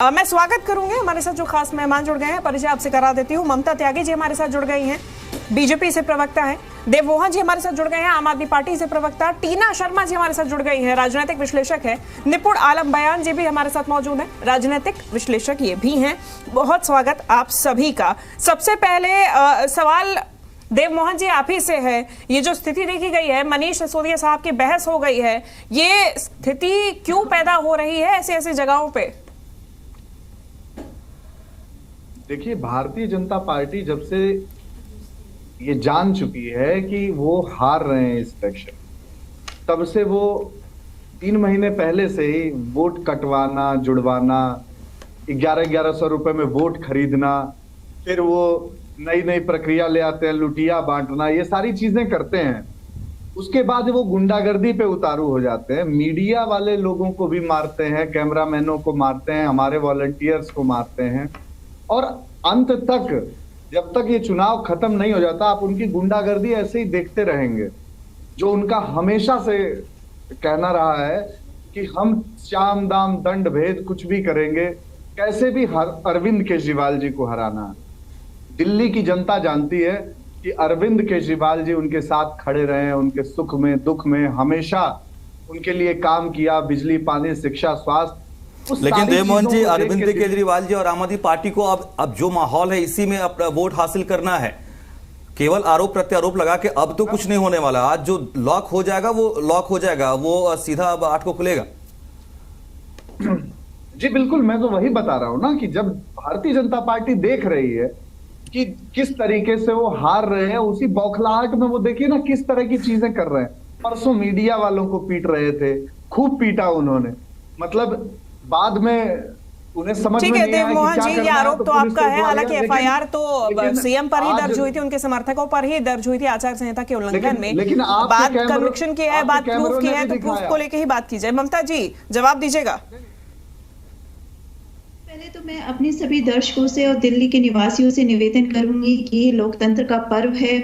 मैं स्वागत करूंगी हमारे साथ जो खास मेहमान जुड़ गए हैं, परिचय आपसे करा देती हूँ। ममता त्यागी जी हमारे साथ जुड़ गई हैं, बीजेपी से प्रवक्ता हैं। देवमोहन जी हमारे साथ जुड़ गए हैं, आम आदमी पार्टी से प्रवक्ता। टीना शर्मा जी हमारे साथ जुड़ गई हैं, राजनीतिक विश्लेषक है। निपुण आलम बयान जी भी हमारे साथ मौजूद हैं, राजनीतिक विश्लेषक ये भी हैं। बहुत स्वागत आप सभी का। सबसे पहले सवाल देवमोहन जी आप ही से है। ये जो स्थिति देखी गई है, मनीष सिसोदिया साहब की बहस हो गई है, ये स्थिति क्यों पैदा हो रही है ऐसी ऐसी जगहों पे? देखिए, भारतीय जनता पार्टी जब से ये जान चुकी है कि वो हार रहे हैं इस इलेक्शन, तब से वो 3 महीने पहले से ही वोट कटवाना, जुड़वाना, 1100 रुपए में वोट खरीदना, फिर वो नई नई प्रक्रिया ले आते हैं, लुटिया बांटना, ये सारी चीजें करते हैं। उसके बाद वो गुंडागर्दी पे उतारू हो जाते हैं। मीडिया वाले लोगों को भी मारते हैं, कैमरामैनों को मारते हैं, हमारे वॉलंटियर्स को मारते हैं। और अंत तक, जब तक ये चुनाव खत्म नहीं हो जाता, आप उनकी गुंडागर्दी ऐसे ही देखते रहेंगे। जो उनका हमेशा से कहना रहा है कि हम साम दाम दंड भेद कुछ भी करेंगे, कैसे भी अरविंद केजरीवाल जी को हराना है। दिल्ली की जनता जानती है कि अरविंद केजरीवाल जी उनके साथ खड़े रहे हैं, उनके सुख में दुख में हमेशा उनके लिए काम किया, बिजली, पानी, शिक्षा, स्वास्थ्य। लेकिन देवमोहन जी, अरविंद केजरीवाल जी और आम आदमी पार्टी को अब जो माहौल है, इसी में अपना वोट हासिल करना है। केवल आरोप प्रत्यारोप लगा के अब तो कुछ नहीं होने वाला। आज जो लॉक हो जाएगा वो लॉक हो जाएगा, वो सीधा अब 8 को खुलेगा। जी बिल्कुल, मैं तो वही बता रहा हूं ना कि जब भारतीय जनता पार्टी देख रही है कि किस तरीके से वो हार रहे हैं, उसी बौखलाहट में वो देखिए ना किस तरह की चीजें कर रहे हैं। परसों मीडिया वालों को पीट रहे थे, खूब पीटा उन्होंने। मतलब बाद में उन्हें समझ में नहीं आया कि क्या करना है। देवमोहन जी, ये आरोप तो आपका है, हालांकि एफआईआर तो सीएम पर ही दर्ज हुई थी, उनके समर्थकों पर ही दर्ज हुई थी आचार संहिता के उल्लंघन में। लेकिन बात कन्विक्शन की है, बात प्रूफ की है, तो प्रूफ को लेकर ही बात की जाए। ममता जी जवाब दीजिएगा। पहले तो मैं अपने सभी दर्शकों से और दिल्ली के निवासियों से निवेदन करूंगी कि लोकतंत्र का पर्व है,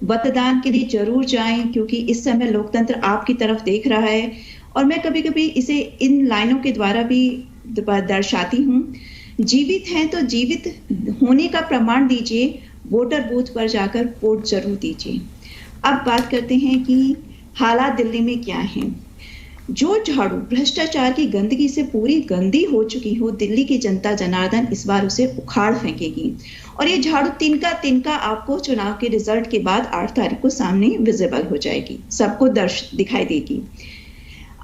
मतदान के लिए जरूर जाएं, क्योंकि इस समय लोकतंत्र आपकी तरफ देख रहा है। और मैं कभी कभी इसे इन लाइनों के द्वारा भी दर्शाती हूँ, जीवित हैं तो जीवित होने का प्रमाण दीजिए, वोटर बूथ पर जाकर वोट जरूर दीजिए। अब बात करते हैं कि हालात दिल्ली में क्या हैं। जो झाड़ू भ्रष्टाचार की गंदगी से पूरी गंदी हो चुकी हो, दिल्ली की जनता जनार्दन इस बार उसे उखाड़ फेंकेगी। और ये झाड़ू तिनका तिनका आपको चुनाव के रिजल्ट के बाद 8 तारीख को सामने विजिबल हो जाएगी, सबको दिखाई देगी।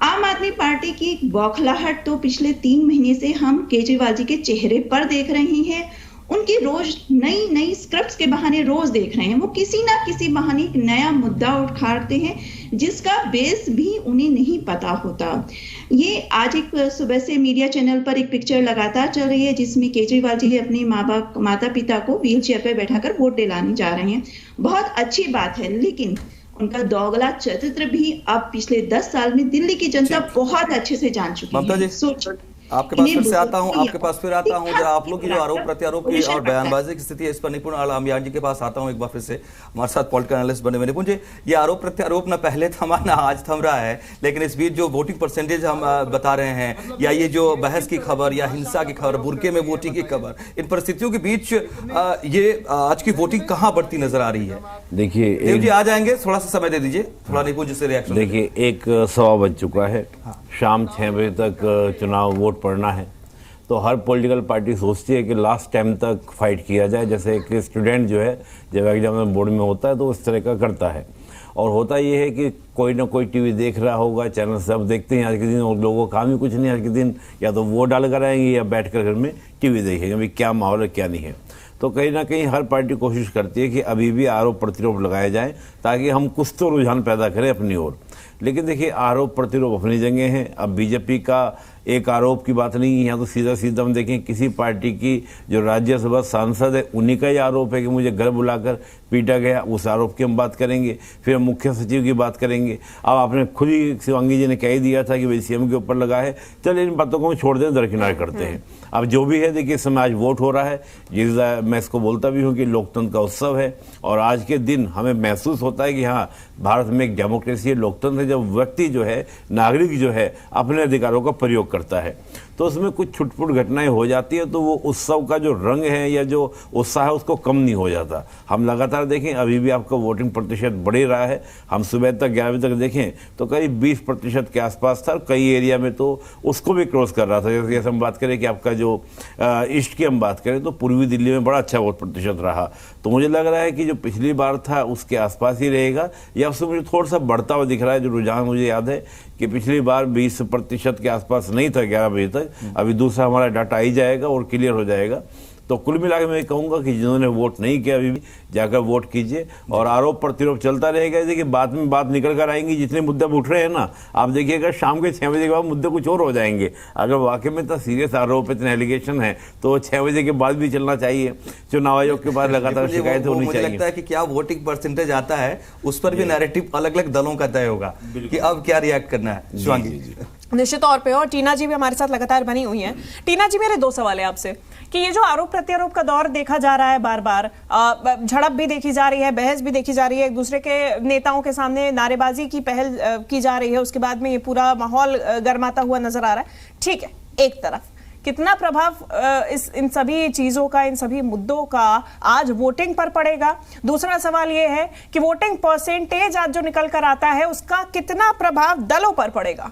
आम आदमी पार्टी की बौखलाहट तो पिछले 3 महीने से हम केजरीवाल जी के चेहरे पर देख रहे हैं। उनकी रोज नई नई स्क्रिप्ट्स के बहाने रोज देख रहे हैं। वो किसी ना किसी बहाने एक नया मुद्दा उठाते हैं जिसका बेस भी उन्हें नहीं पता होता। ये आज एक सुबह से मीडिया चैनल पर एक पिक्चर लगातार चल रही है जिसमें केजरीवाल जी अपने माता पिता को व्हील चेयर पर बैठाकर वोट दिलाने जा रहे हैं। बहुत अच्छी बात है, लेकिन उनका दोगला चरित्र भी अब पिछले 10 साल में दिल्ली की जनता बहुत अच्छे से जान चुकी है। आपके पास फिर से आता हूं, आपके पास फिर आता हूं। जरा आप लोग की जो आरोप प्रत्यारोप की और बयानबाजी की स्थिति है, इस पर निपुण आलम बयान जी के पास आता हूं एक बार फिर से। हमारे साथ पॉलिटिकल एनालिस्ट बने हुए निपुण जी, ये आरोप प्रत्यारोप ना पहले थमा ना आज थम रहा है, लेकिन इस बीच जो वोटिंग परसेंटेज हम बता रहे हैं, या ये जो बहस की खबर या हिंसा की खबर, बुरके में वोटिंग की खबर, इन परिस्थितियों के बीच ये आज की वोटिंग कहाँ बढ़ती नजर आ रही है? देखिए देव जी आ जाएंगे, थोड़ा सा समय दे दीजिए, थोड़ा निपुण जी से रिएक्शन। देखिए, 1 बज चुका है, शाम 6 बजे तक चुनाव वोट पड़ना है। तो हर पॉलिटिकल पार्टी सोचती है कि लास्ट टाइम तक फाइट किया जाए। जैसे एक स्टूडेंट जो है जब एग्जाम बोर्ड में होता है तो उस तरह का करता है। और होता ये है कि कोई ना कोई टीवी देख रहा होगा, चैनल सब देखते हैं आज के दिन, और लोगों का काम ही कुछ नहीं आज के दिन, या तो वोट डाल कर आएंगे या बैठ कर घर में टीवी देखेंगे भाई क्या माहौल है क्या नहीं है। तो कहीं ना कहीं हर पार्टी कोशिश करती है कि अभी भी आरोप प्रतिरोप लगाए जाएं ताकि हम कुछ तो रुझान पैदा करें अपनी ओर। लेकिन देखिए, आरोप प्रतिरोप अपनी जगह है। अब बीजेपी का एक आरोप की बात नहीं है, यहाँ तो सीधा सीधा हम देखें किसी पार्टी की जो राज्यसभा सांसद है उन्हीं का ही आरोप है कि मुझे घर बुलाकर पीटा गया, उस आरोप की हम बात करेंगे। फिर मुख्य सचिव की बात करेंगे। अब आपने खुद ही शिवांगी जी ने कह ही दिया था कि भाई सीएम के ऊपर लगा है, चल इन बातों को हम छोड़ दें, दरकिनार करते हैं। अब जो भी है, देखिए इस समय आज वोट हो रहा है, मैं इसको बोलता भी हूँ कि लोकतंत्र का उत्सव है। और आज के दिन हमें महसूस होता है कि हाँ, भारत में एक डेमोक्रेसी है, लोकतंत्र है, जब व्यक्ति जो है, नागरिक जो है, अपने अधिकारों का प्रयोग करता है। तो उसमें कुछ छुटपुट घटनाएं हो जाती है, तो वो उत्सव का जो रंग है या जो उत्साह है उसको कम नहीं हो जाता। हम लगातार देखें अभी भी आपका वोटिंग प्रतिशत बढ़ ही रहा है। हम सुबह तक 11 बजे तक देखें तो करीब 20% के आसपास था, कई एरिया में तो उसको भी क्रॉस कर रहा था। जैसे हम बात करें कि आपका जो ईस्ट की हम बात करें तो पूर्वी दिल्ली में बड़ा अच्छा वोट प्रतिशत रहा। तो मुझे लग रहा है कि जो पिछली बार था उसके आसपास ही रहेगा, या उससे मुझे थोड़ा सा बढ़ता हुआ दिख रहा है। जो रुझान मुझे याद है कि पिछली बार 20% के आसपास नहीं था 11 बजे तक, अभी दूसरा हमारा डाटा आई जाएगा और क्लियर हो जाएगा। तो कुल मिला के मैं कहूंगा कि जिन्होंने वोट नहीं किया अभी भी जाकर वोट कीजिए, और आरोप प्रत्यारोप चलता रहेगा। देखिए बाद में बात निकल कर आएंगी, जितने मुद्दे उठ रहे हैं ना, आप देखिएगा शाम के 6 बजे के बाद मुद्दे कुछ और हो जाएंगे। अगर वाकई में इतना सीरियस आरोप, इतने एलिगेशन है तो 6 बजे के बाद भी चलना चाहिए। चुनाव आयोग के पास लगातार शिकायत होनी चाहिए। मुझे लगता है कि क्या वोटिंग परसेंटेज आता है उस पर भी नैरेटिव अलग अलग दलों का तय होगा कि अब क्या रिएक्ट करना है। शिवांगी निश्चित तौर पे, और टीना जी भी हमारे साथ लगातार बनी हुई हैं। टीना जी, मेरे 2 सवाल है आपसे कि ये जो आरोप प्रत्यारोप का दौर देखा जा रहा है, बार बार झड़प भी देखी जा रही है, बहस भी देखी जा रही है, एक दूसरे के नेताओं के सामने नारेबाजी की पहल की जा रही है, उसके बाद में ये पूरा माहौल गर्माता हुआ नजर आ रहा है। ठीक है, एक तरफ कितना प्रभाव इन सभी चीजों का, इन सभी मुद्दों का आज वोटिंग पर पड़ेगा? दूसरा सवाल यह है कि वोटिंग परसेंटेज आज जो निकल कर आता है उसका कितना प्रभाव दलों पर पड़ेगा?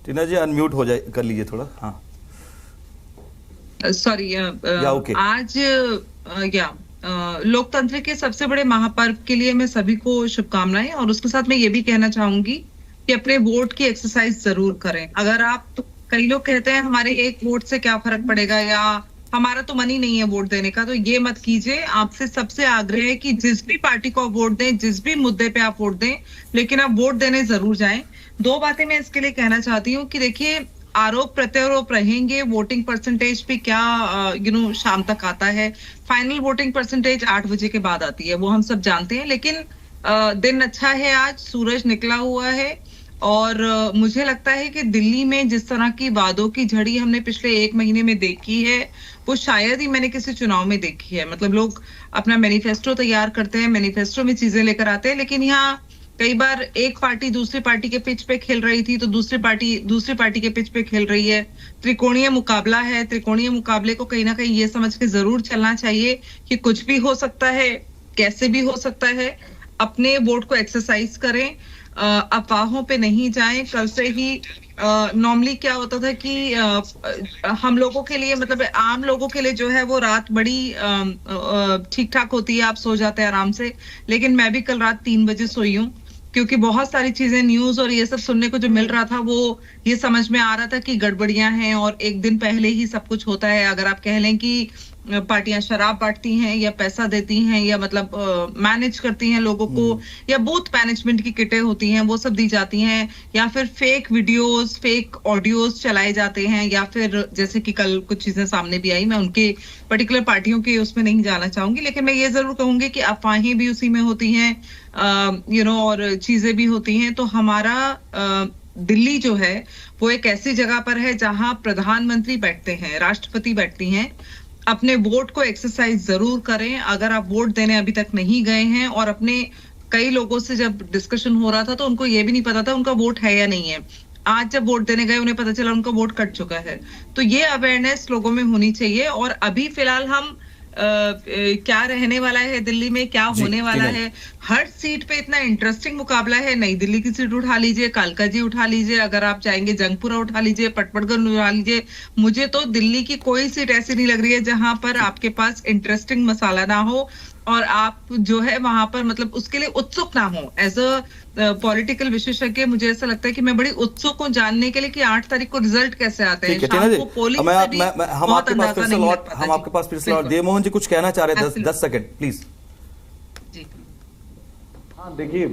टीना जी अनम्यूट हो जाए, कर लीजिए थोड़ा। हाँ सॉरी, आज लोकतंत्र के सबसे बड़े महापर्व के लिए मैं सभी को शुभकामनाएं, और उसके साथ मैं ये भी कहना चाहूंगी कि अपने वोट की एक्सरसाइज जरूर करें। अगर आप, कई लोग कहते हैं हमारे एक वोट से क्या फर्क पड़ेगा या हमारा तो मन ही नहीं है वोट देने का, तो ये मत कीजिए। आपसे सबसे आग्रह है कि जिस भी पार्टी को आप वोट दें, जिस भी मुद्दे पे आप वोट दें, लेकिन आप वोट देने जरूर जाएं। 2 बातें मैं इसके लिए कहना चाहती हूँ कि देखिए, आरोप प्रत्यारोप रहेंगे, वोटिंग परसेंटेज पे क्या शाम तक आता है। फाइनल वोटिंग परसेंटेज 8 बजे के बाद आती है, वो हम सब जानते हैं। लेकिन दिन अच्छा है, आज सूरज निकला हुआ है, और मुझे लगता है कि दिल्ली में जिस तरह की वादों की झड़ी हमने पिछले 1 महीने में देखी है, वो शायद ही मैंने किसी चुनाव में देखी है। मतलब लोग अपना मैनिफेस्टो तैयार करते हैं, मैनिफेस्टो में चीजें लेकर आते हैं, लेकिन यहाँ कई बार एक पार्टी दूसरी पार्टी के पिच पे खेल रही थी तो दूसरी पार्टी के पिच पे खेल रही है। त्रिकोणीय मुकाबला है। त्रिकोणीय मुकाबले को कहीं ना कहीं ये समझ के जरूर चलना चाहिए कि कुछ भी हो सकता है, कैसे भी हो सकता है। अपने वोट को एक्सरसाइज करें, अफवाहों पे नहीं जाएं। कल से ही नॉर्मली क्या होता था कि हम लोगों के लिए, मतलब आम लोगों के लिए जो है वो रात बड़ी ठीक ठाक होती है, आप सो जाते हैं आराम से। लेकिन मैं भी कल रात 3 बजे सोई हूँ, क्योंकि बहुत सारी चीजें न्यूज और ये सब सुनने को जो मिल रहा था, वो ये समझ में आ रहा था कि गड़बड़ियां हैं और एक दिन पहले ही सब कुछ होता है। अगर आप कह लें कि पार्टियां शराब बांटती हैं या पैसा देती हैं या मतलब मैनेज करती हैं लोगों को, या बूथ मैनेजमेंट की किटें होती हैं वो सब दी जाती हैं, या फिर फेक वीडियोस, फेक ऑडियोज चलाए जाते हैं, या फिर जैसे कि कल कुछ चीजें सामने भी आई। मैं उनके पर्टिकुलर पार्टियों के उसमें नहीं जाना चाहूंगी, लेकिन मैं ये जरूर कहूंगी कि अफवाहें भी उसी में होती हैं, और चीजें भी होती हैं। तो हमारा दिल्ली जो है वो एक ऐसी जगह पर है जहां प्रधानमंत्री बैठते हैं, राष्ट्रपति बैठती हैं। अपने वोट को एक्सरसाइज जरूर करें। अगर आप वोट देने अभी तक नहीं गए हैं, और अपने कई लोगों से जब डिस्कशन हो रहा था तो उनको ये भी नहीं पता था उनका वोट है या नहीं है। आज जब वोट देने गए उन्हें पता चला उनका वोट कट चुका है। तो ये अवेयरनेस लोगों में होनी चाहिए। और अभी फिलहाल हम क्या रहने वाला है दिल्ली में, क्या होने वाला है, हर सीट पे इतना इंटरेस्टिंग मुकाबला है। नई दिल्ली की सीट उठा लीजिए, कालका जी उठा लीजिए, अगर आप चाहेंगे जंगपुरा उठा लीजिए, पटपड़गंज उठा लीजिए। मुझे तो दिल्ली की कोई सीट ऐसी नहीं लग रही है जहां पर आपके पास इंटरेस्टिंग मसाला ना हो और आप जो है वहां पर मतलब उसके लिए उत्सुक ना हो। एज अ पॉलिटिकल विशेषज्ञ मुझे ऐसा लगता है कि मैं बड़ी उत्सुक हूँ जानने के लिए कि 8 तारीख को रिजल्ट कैसे आते हैं। शाम को पोलिंग से भी हम आपके पास फिर से लौट देव मोहन जी कुछ कहना चाह रहे हैं, 10 सेकंड प्लीज। हाँ देखिए,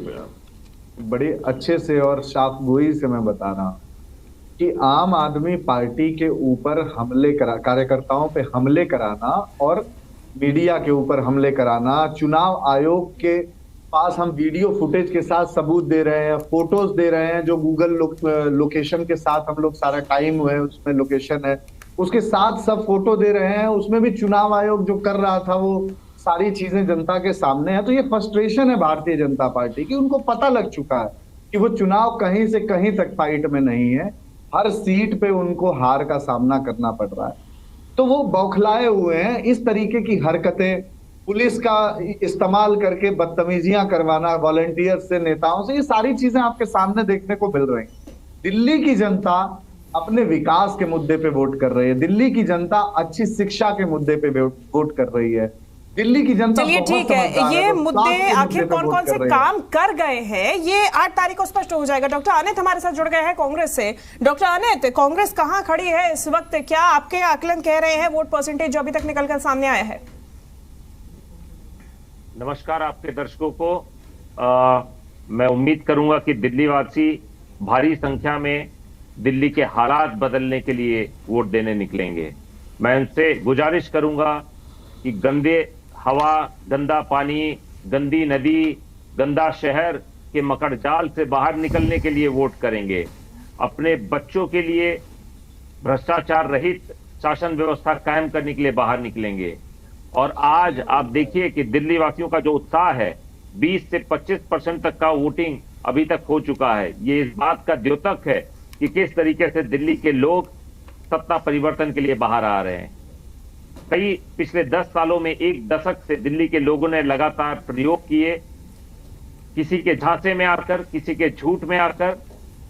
बड़े अच्छे से और साफ गोई से मैं बता रहा हूँ कि आम आदमी पार्टी के ऊपर हमले कार्यकर्ताओं पे हमले कराना और मीडिया के ऊपर हमले कराना, चुनाव आयोग के पास हम वीडियो फुटेज के साथ सबूत दे रहे हैं, फोटोज दे रहे हैं, जो गूगल लोकेशन के साथ हम लोग सारा टाइम हुए उसमें लोकेशन है, उसके साथ सब फोटो दे रहे हैं। उसमें भी चुनाव आयोग जो कर रहा था वो सारी चीजें जनता के सामने है, तो ये फ्रस्ट्रेशन है भारतीय जनता पार्टी की। उनको पता लग चुका है कि वो चुनाव कहीं से कहीं तक फाइट में नहीं है, हर सीट पे उनको हार का सामना करना पड़ रहा है। तो वो बौखलाए हुए हैं। इस तरीके की हरकतें, पुलिस का इस्तेमाल करके बदतमीजियां करवाना वॉलंटियर से, नेताओं से, ये सारी चीजें आपके सामने देखने को मिल रही हैं। दिल्ली की जनता अपने विकास के मुद्दे पे वोट कर रही है, दिल्ली की जनता अच्छी शिक्षा के मुद्दे पे वोट कर रही है, दिल्ली की जनता। चलिए ठीक है, ये मुद्दे आखिर कौन कौन से काम कर गए हैं ये 8 तारीख को स्पष्ट हो जाएगा। डॉक्टर अनित हमारे साथ जुड़ गए हैं कांग्रेस से। डॉक्टर अनित, कांग्रेस कहां खड़ी है इस वक्त? क्या आपके आकलन कह रहे हैं वोट परसेंटेज जो अभी तक निकलकर सामने आया है? नमस्कार आपके दर्शकों को। मैं उम्मीद करूंगा कि दिल्ली वासी भारी संख्या में दिल्ली के हालात बदलने के लिए वोट देने निकलेंगे। मैं उनसे गुजारिश करूंगा कि गंदे हवा, गंदा पानी, गंदी नदी, गंदा शहर के मकड़जाल से बाहर निकलने के लिए वोट करेंगे। अपने बच्चों के लिए भ्रष्टाचार रहित शासन व्यवस्था कायम करने के लिए बाहर निकलेंगे। और आज आप देखिए कि दिल्ली वासियों का जो उत्साह है, 20 से 25% तक का वोटिंग अभी तक हो चुका है। ये इस बात का द्योतक है कि किस तरीके से दिल्ली के लोग सत्ता परिवर्तन के लिए बाहर आ रहे हैं। पिछले 10 सालों में 1 दशक से दिल्ली के लोगों ने लगातार प्रयोग किए, किसी के झांसे में आकर, किसी के झूठ में आकर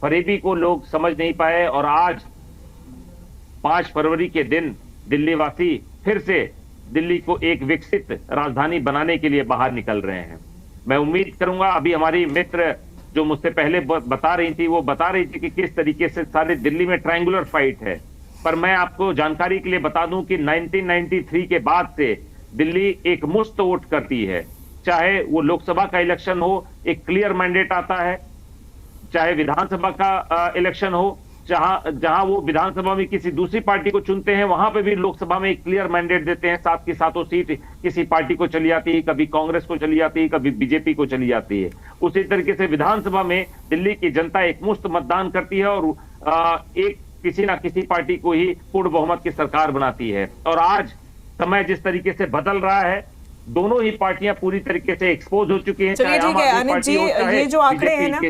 फरेबी को लोग समझ नहीं पाए। और आज 5 फरवरी के दिन दिल्ली वासी फिर से दिल्ली को एक विकसित राजधानी बनाने के लिए बाहर निकल रहे हैं। मैं उम्मीद करूंगा, अभी हमारी मित्र जो मुझसे पहले बता रही थी, वो बता रही थी कि किस तरीके से सारे दिल्ली में ट्रायंगुलर फाइट है। पर मैं आपको जानकारी के लिए बता दूं कि 1993 के बाद से दिल्ली एक मुश्त वोट करती है। चाहे वो लोकसभा का इलेक्शन हो, एक क्लियर मैंडेट आता है, चाहे विधानसभा का इलेक्शन हो, जहां वो विधानसभा में किसी दूसरी पार्टी को चुनते हैं, वहां पे भी लोकसभा में एक क्लियर मैंडेट देते हैं। 7 की 7 सीट किसी पार्टी को चली जाती है, कभी कांग्रेस को चली जाती है, कभी बीजेपी को चली जाती है। उसी तरीके से विधानसभा में दिल्ली की जनता एक मुश्त मतदान करती है और एक किसी ना किसी पार्टी को ही पूर्ण बहुमत की सरकार बनाती है। और आज समय जिस तरीके से बदल रहा है, दोनों ही पार्टियां पूरी तरीके से एक्सपोज हो चुकी हैं। चलिए ठीक है अनित जी, ये जो आंकड़े हैं ना,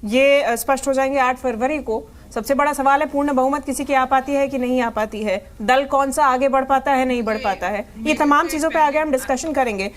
ये स्पष्ट हो जाएंगे 8 फरवरी को। सबसे बड़ा सवाल है पूर्ण बहुमत किसी की आ पाती है कि नहीं आ पाती है, दल कौन सा आगे बढ़ पाता है, नहीं बढ़ पाता है, ये तमाम चीजों पे आगे हम डिस्कशन करेंगे।